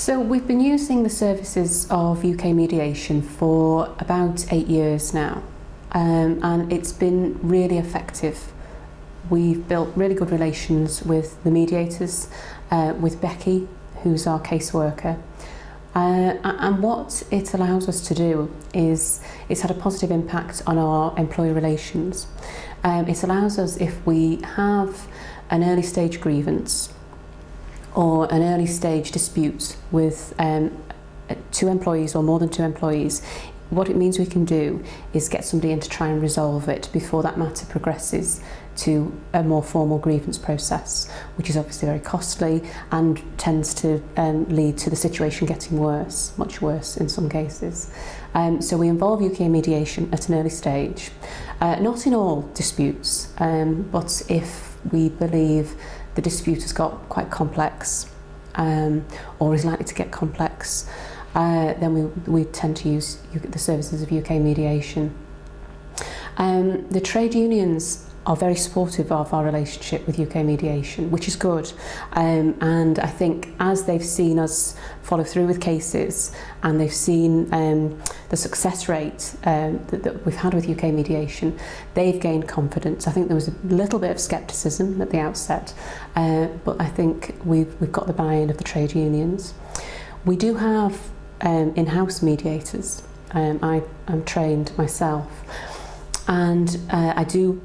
So we've been using the services of UK Mediation for about 8 years now, and it's been really effective. We've built really good relations with the mediators, with Becky, who's our caseworker, and what it allows us to do is it's had a positive impact on our employee relations. It allows us, if we have an early stage grievance or an early stage dispute with 2 employees or more than 2 employees, what it means we can do is get somebody in to try and resolve it before that matter progresses to a more formal grievance process, which is obviously very costly and tends to lead to the situation getting worse, much worse in some cases. So we involve UK Mediation at an early stage, not in all disputes, but if we believe the dispute has got quite complex or is likely to get complex, then we tend to use the services of UK Mediation. The trade unions are very supportive of our relationship with UK Mediation, which is good, and I think as they've seen us follow through with cases and they've seen the success rate that we've had with UK Mediation, they've gained confidence. I think there was a little bit of scepticism at the outset, but I think we've got the buy-in of the trade unions. We do have in-house mediators. I'm trained myself, and I do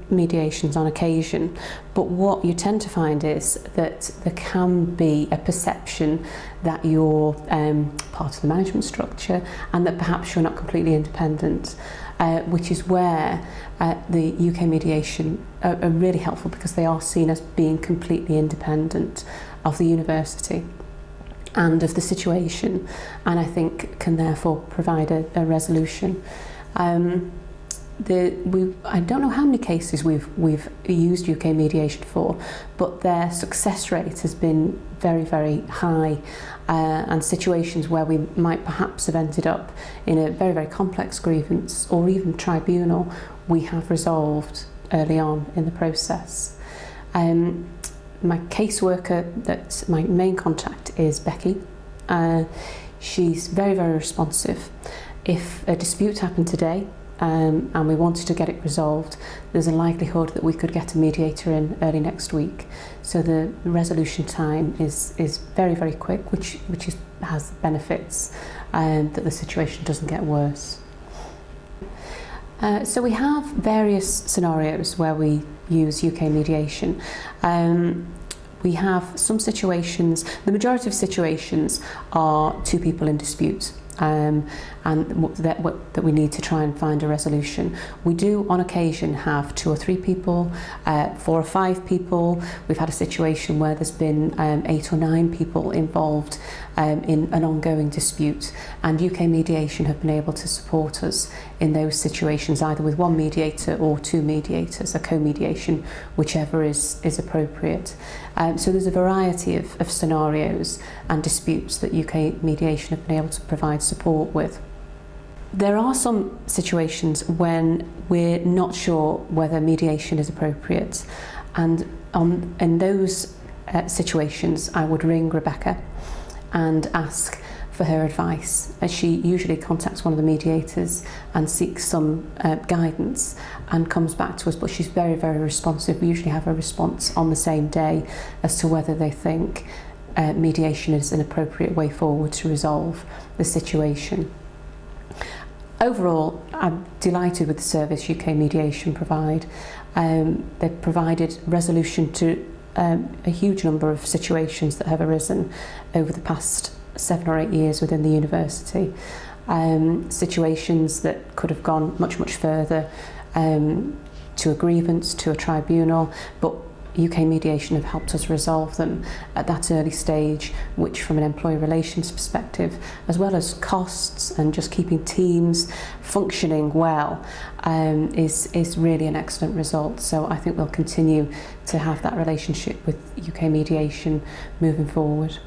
mediations on occasion, but what you tend to find is that there can be a perception that you're part of the management structure and that perhaps you're not completely independent, which is where the UK Mediation are really helpful, because they are seen as being completely independent of the university and of the situation, and I think can therefore provide a resolution. I don't know how many cases we've used UK Mediation for, but their success rate has been very, very high, and situations where we might perhaps have ended up in a very, very complex grievance or even tribunal, we have resolved early on in the process. My caseworker, my main contact, is Becky. She's very, very responsive. If a dispute happened today, and we wanted to get it resolved, there's a likelihood that we could get a mediator in early next week. So the resolution time is very, very quick, which has benefits, that the situation doesn't get worse. So we have various scenarios where we use UK Mediation. We have some situations, the majority of situations are 2 people in dispute, and that we need to try and find a resolution. We do on occasion have 2 or 3 people, 4 or 5 people. We've had a situation where there's been 8 or 9 people involved in an ongoing dispute, and UK Mediation have been able to support us in those situations, either with 1 mediator or 2 mediators, a co-mediation, whichever is appropriate. So there's a variety of scenarios and disputes that UK Mediation have been able to provide support with. There are some situations when we're not sure whether mediation is appropriate, and in those situations I would ring Rebecca and ask for her advice, as she usually contacts one of the mediators and seeks some guidance and comes back to us, but she's very, very responsive. We usually have a response on the same day as to whether they think mediation is an appropriate way forward to resolve the situation. Overall, I'm delighted with the service UK Mediation provide. They've provided resolution to a huge number of situations that have arisen over the past 7 or 8 years within the university. Situations that could have gone much, much further, to a grievance, to a tribunal, but UK Mediation have helped us resolve them at that early stage, which from an employee relations perspective, as well as costs and just keeping teams functioning well, is really an excellent result. So I think we'll continue to have that relationship with UK Mediation moving forward.